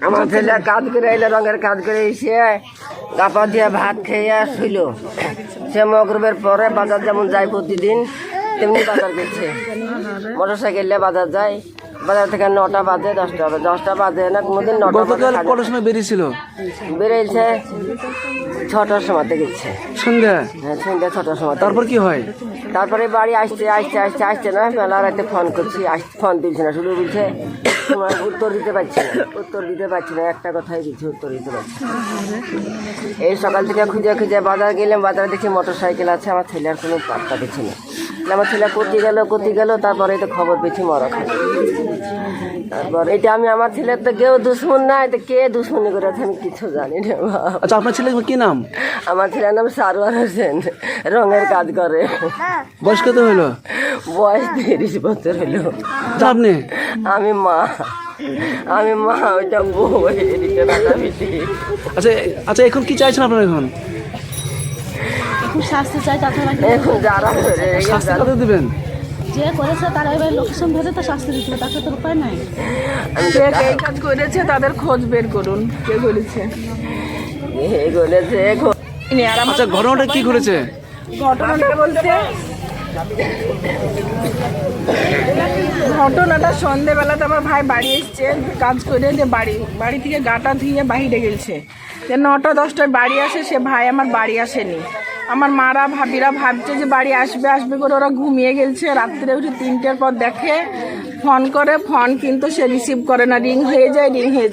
আমার ছেলে কাজ করে এলো, রঙের কাজ করে এসে গাপা দিয়ে ভাত খেয়ে শুইল। সে মগরবের পরে বাজার যেমন যায় প্রতিদিন তেমনি বাজার গেছে। মোটর সাইকেলে বাজার যায়, বাজার থেকে 9টা বাজে 10টা বাজে না, কোনোদিন 9টা কটার সময় বেরিয়েছিল? বেরিয়েছে 6টার সময় গেছে, সন্ধ্যা। হ্যাঁ সন্ধ্যা 6টার সময়। তারপর কি হয়? তারপরে বাড়ি আসছে না, বেলা রাতে ফোন করছি, ফোন তুলছে না, শুধু বলছে উত্তর দিতে পারছি না, একটা কথাই বলছে, উত্তর দিতে পারছি না। এই সকাল থেকে খুঁজে বাজার গেলাম, বাজারে দেখি মোটর সাইকেল আছে, আমার ছেলের কোনো পাত্তা পেছি না। আমার ছেলে কোথায় গেল, তারপরে তো খবর পেয়েছি মরা খাবে। তারপর এটা আমি আমার ছেলের তো কেউ দুশ্মন নাই, তো কে দুশ্মনী করেছে আমি কিছু জানি না। আচ্ছা, আপনার ছেলে কি নাম? আমার ছেলের নাম সারোয়ার হোসেন, রঙের কাজ করে। বয়স কত হলো? বয়স 30 বছর হলো। আপনি? আমি মা, ওইটা বউ, এদিকে দাদা বেটি। আচ্ছা, এখন কি চাইছেন আপনারা? এখন শাস্তি চাই, এখন যারা শাস্তি কত দিবেন? যে করেছে তারা এবার লোকেশন ধরে তো শাস্তি দিতে হবে, তাকে তো উপায় নাই। যে এই কাজ করেছে তাদের খোঁজ বের করুন, কে করেছে। আচ্ছা, ঘটনাটা কি ঘটেছে? ঘটনাটা বলতে ঘটনাটা সন্ধেবেলাতে আমার ভাই বাড়ি এসছে কাজ করে, যে বাড়ি থেকে গাটা ধুয়ে বাহিরে গেছে, যে 9টা 10টায় বাড়ি আসে, সে ভাই আমার বাড়ি আসেনি। আমার মারা ভাবিরা ভাবছে যে বাড়ি আসবে করে ওরা ঘুমিয়ে গেছে। রাত্রে উঠে 3টের পর দেখে, ফোন করে, ফোন কিন্তু সে রিসিভ করে না, রিং হয়ে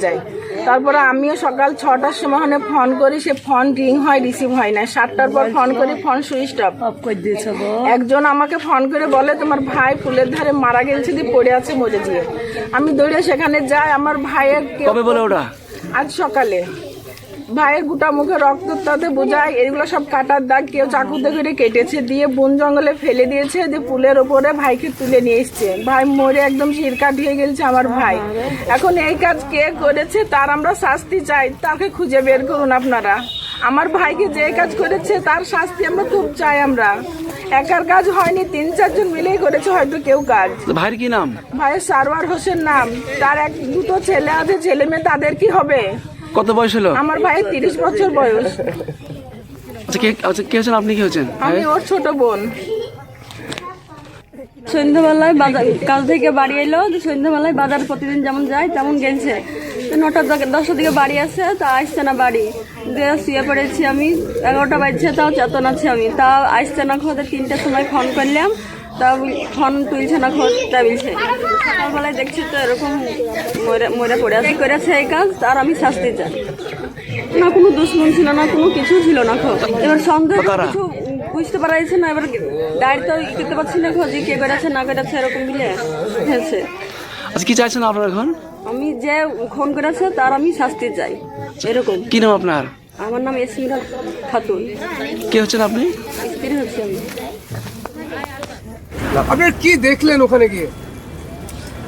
যায়। তারপরে আমিও সকাল 6টার সময় ফোন করি, সে ফোন রিং হয়, রিসিভ হয় না। 7টার পর ফোন করি, ফোন সুইচ অফ করে দিয়েছে। একজন আমাকে ফোন করে বলে তোমার ভাই ফুলের ধারে মারা গেছে, দিয়ে পড়ে আছে মরে দিয়ে। আমি দৌড়ে সেখানে যাই। আমার ভাইয়ের কবে বলে ওটা? আজ সকালে। ভাইয়ের গোটা মুখে রক্ত, তাতে বোঝায় এগুলো সব কাটার দাগ, কেউ চাকুতে করে কেটেছে, দিয়ে বন জঙ্গলে ফেলে দিয়েছে, যে পুলের ওপরে ভাইকে তুলে নিয়ে এসছে। ভাই মরে একদম শিরকাট হয়ে গেছে আমার ভাই। এখন এই কাজ কে করেছে তার আমরা শাস্তি চাই, তাকে খুঁজে বের করুন আপনারা। আমার ভাইকে যে কাজ করেছে তার শাস্তি আমরা খুব চাই। আমরা একার কাজ হয়নি, 3-4 জন মিলেই করেছে হয়তো কেউ কাজ। ভাইয়ের কি নাম? ভাইয়ের সারোয়ার হোসেন নাম। তার 2টো ছেলে আছে, ছেলে মেয়ে, তাদের কি হবে? কত বয়স হলো? আমার ভাইয়ের 30 বছর বয়স। কে হচ্ছেন আপনি? কি হচ্ছেন? আমি ওর ছোট বোন। সন্ধ্যাবেলায় বাজার কাল থেকে বাড়ি এলো, সন্ধ্যাবেলায় বাজার প্রতিদিন যেমন যায় তেমন গেছে। 9টা 10টার দিকে বাড়ি আসে, তা আসছে না বাড়ি, দিয়ে শুয়ে পড়েছি আমি। 11টা বাজছে, তাও চেতন আছে আমি, তাও আসছে না। খোঁজে 3টার সময় ফোন করলাম, তা ফোন তুলছে না, খোঁজটা বলছে। সকালবেলায় দেখছি তো এরকম মরে পড়ে আছে, করেছে এই কাজ, আর আমি শাস্তি চাই। না কোনো দুশ্মন ছিল না, কোনো কিছু ছিল না। এবার সন্দেহ কিছু বুঝতে পারা যাচ্ছে না, এবার ডায়েরি তো করতে পারছি না, খোঁজি কে করেছে না করেছে এরকম মিলে হয়েছে। আচ্ছা, কি চাইছেন আপনারা এখন? আমি যে খুন করেছে তার আমি শাস্তি চাই, এরকম। কি নাম আপনার? আমার নাম এসমিরা খাতুন। কে হচ্ছেন আপনি? স্ত্রী হচ্ছে আমি। আপনি কি দেখলেন ওখানে গিয়ে?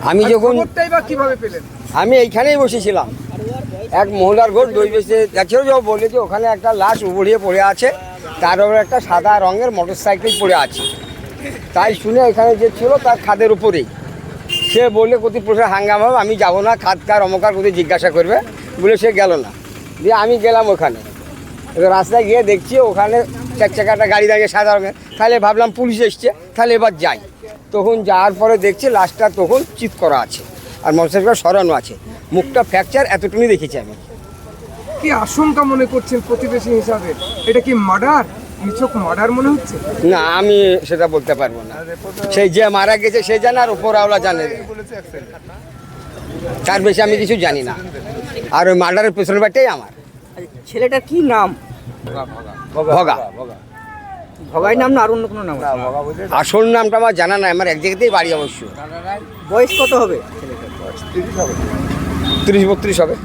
আমি যখন কিভাবে পেলেন? আমি এইখানেই বসেছিলাম, এক মহিলার ঘর দই বেঁচে দেখছিল, যে বলে যে ওখানে একটা লাশ উবড়িয়ে পড়ে আছে, তার উপরে একটা সাদা রঙের মোটরসাইকেল পড়ে আছে। তাই শুনে এখানে যে ছিল তার খাদের উপরেই সে বললে কোথায় প্রচুর হাঙ্গামা হবে, আমি যাবো না, খাদকার অমকার কোথায় জিজ্ঞাসা করবে বলে সে গেল না। দিয়ে আমি গেলাম ওখানে, রাস্তায় গিয়ে দেখছি ওখানে 4 চাকাটা গাড়ি দাঁড়িয়ে সাদা রঙের। তাহলে ভাবলাম পুলিশ এসছে, তাহলে এবার যাই। তখন যাওয়ার পরে দেখছি লাশটা তখন চিৎ করা আছে, আর মোটরসাইকেল সরানো আছে, মুখটা ফ্র্যাকচার, এতটুকুনি দেখেছি আমি। কি আশঙ্কা মনে করছেন প্রতিবেশী হিসাবে? এটা কি মার্ডার, নিছক মার্ডার মনে হচ্ছে? না, আমি সেটা বলতে পারবো না, সেই যে মারা গেছে সে জানে, আর উপরওয়ালা জানে, তার বেশি আমি কিছু জানি না। আর ওই মার্ডারের পেছনের বাড়িটাই আমার। ছেলেটার কি নাম? ভগা। ভগাই নাম না আর অন্য কোনো নাম? আসল নামটা আমার জানা নাই, আমার এক জায়গাতেই বাড়ি অবশ্য। বয়স কত হবে? 30-32 হবে।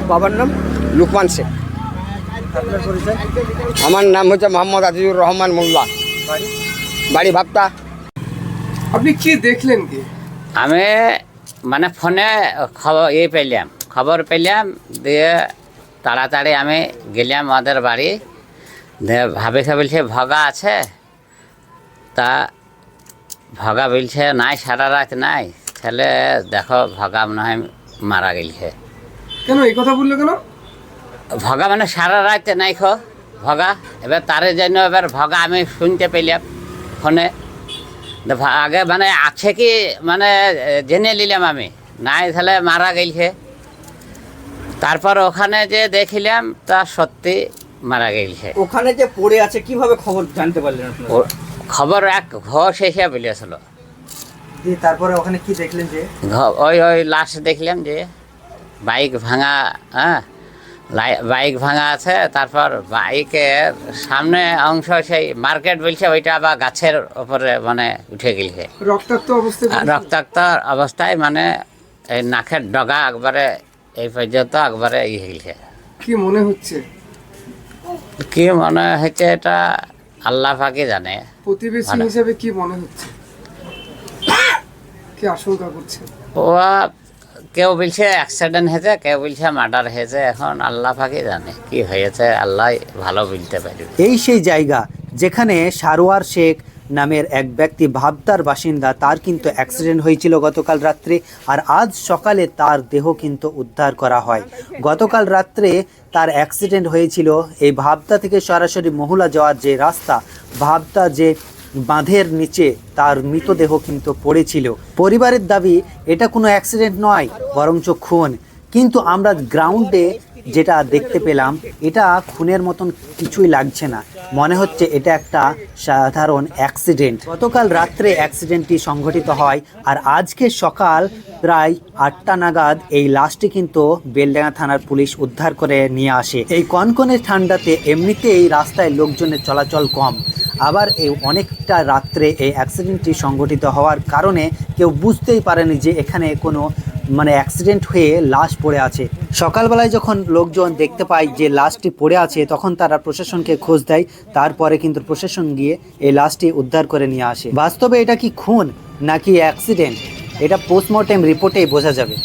বাবার নাম? লুকমান শেখ। আমার নাম হচ্ছে মোহাম্মদ আজিজুর রহমান মোল্লা, বাড়ি ভাবতা। আপনি কি দেখলেন কি? আমি মানে ফোনে খবর পেলাম, দিয়ে তাড়াতাড়ি আমি গেলাম আমাদের বাড়ি। ভাবিকে বলছে ভগা আছে, তা ভগা বলছে নাই, সারা রাত নাই, তাহলে দেখো ভগা মনে হয় মারা গেছে। কেন এই কথা বললো কেন? ভগা মানে সারা রাত নাই খো ভগা, এবার তার জন্য এবার ভগা আমি শুনতে পেলাম ফোনে। আগে মানে আছে কি মানে জেনে নিলাম আমি, নাই তাহলে মারা গেছে। তারপর ওখানে যে দেখিলাম তা সত্যি মারা গেছে। ওখানে যে পড়ে আছে কিভাবে খবর জানতে পারলেন আপনারা? খবর এক ঘষ এসে বলেছিল। দিয়ে তারপরে ওখানে কি দেখলেন যে? ওই লাশ দেখলাম যে বাইক ভাঙা, হ্যাঁ বাইক ভাঙা আছে। তারপর বাইকের সামনে অংশ সেই মার্কেট বলছে ওইটা আবার গাছের ওপরে মানে উঠে গেছে রক্তাক্ত অবস্থায়। রক্তাক্ত অবস্থায়, মানে এই নাকের ডগা একবারে এই পর্যন্ত একবারে ইয়ে গেছে। কি মনে হচ্ছে? কি মনে হচ্ছে এটা আল্লাহ পাকই জানে। প্রতিবেশী হিসেবে কি মনে হচ্ছে? কি আশঙ্কা করছে? ও কেউ বলছে অ্যাক্সিডেন্ট হয়েছে, কেউ বলছে মার্ডার হয়েছে। এখন আল্লাহ পাকই জানে কি হয়েছে, আল্লাহ ভালো বলতে পারবে। এই সেই জায়গা যেখানে সারোয়ার শেখ নামের এক ব্যক্তি ভাবতার বাসিন্দা, তার কিন্তু অ্যাক্সিডেন্ট হয়েছিল গতকাল রাত্রে, আর আজ সকালে তার দেহ কিন্তু উদ্ধার করা হয়। গতকাল রাত্রে তার অ্যাক্সিডেন্ট হয়েছিল এই ভাবতা থেকে সরাসরি মহুলা যাওয়ার যে রাস্তা, ভাবতা যে বাঁধের নিচে তার মৃতদেহ কিন্তু পড়েছিল। পরিবারের দাবি এটা কোনো অ্যাক্সিডেন্ট নয়, বরঞ্চ খুন। কিন্তু আমরা গ্রাউন্ডে যেটা দেখতে পেলাম, এটা খুনের মতন কিছুই লাগছে না, মনে হচ্ছে এটা একটা সাধারণ অ্যাক্সিডেন্ট। গতকাল রাত্রে অ্যাক্সিডেন্টটি সংঘটিত হয়, আর আজকে সকাল প্রায় 8টা নাগাদ এই লাশটি কিন্তু বেলডাঙ্গা থানার পুলিশ উদ্ধার করে নিয়ে আসে। এই কনকনে ঠান্ডাতে এমনিতেই রাস্তায় লোকজনের চলাচল কম, আবার এই অনেকটা রাত্রে এই অ্যাক্সিডেন্টটি সংঘটিত হওয়ার কারণে কেউ বুঝতেই পারেনি যে এখানে কোনো মানে অ্যাক্সিডেন্ট হয়ে লাশ পড়ে আছে। সকালবেলায় যখন লোকজন দেখতে পায় যে লাশটি পড়ে আছে, তখন তারা প্রশাসনকে খোঁজ দেয়। তারপরে কিন্তু প্রশাসন গিয়ে এই লাশটি উদ্ধার করে নিয়ে আসে। বাস্তবে এটা কি খুন নাকি অ্যাক্সিডেন্ট, এটা পোস্টমর্টেম রিপোর্টেই বোঝা যাবে।